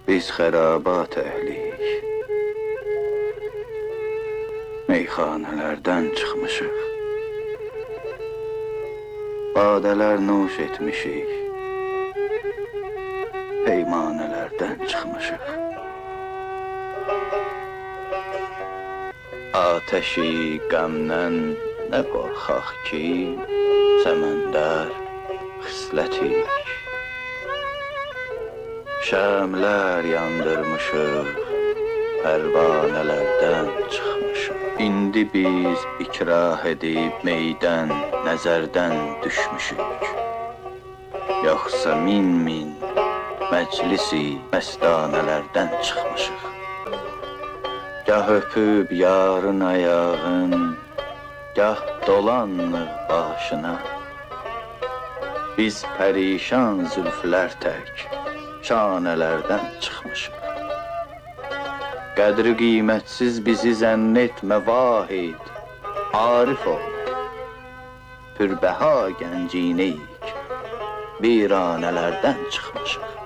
Biz xərabat əhliyik. Meyxanələrdən çıxmışıq. Badələr nuş etmişik. Peymanələrdən çıxmışıq. Ateşi qəmdən nə qorxaq ki, səməndər xislətik. Şəmlər yandırmışıq, pərvanələrdən çıxmışıq. İndi biz ikrah edib meydən, nəzərdən düşmüşük. Yoxsa min məclisi məstanələrdən çıxmışıq. Gah öpüb yarın ayağın, gah dolanıq başına. Biz pərişan zülflər tək, şanələrdən çıxmışıq. Qədri qiymətsiz bizi zənn etmə vahid, arif ol. Pürbəha gənciyik, viranələrdən çıxmışıq.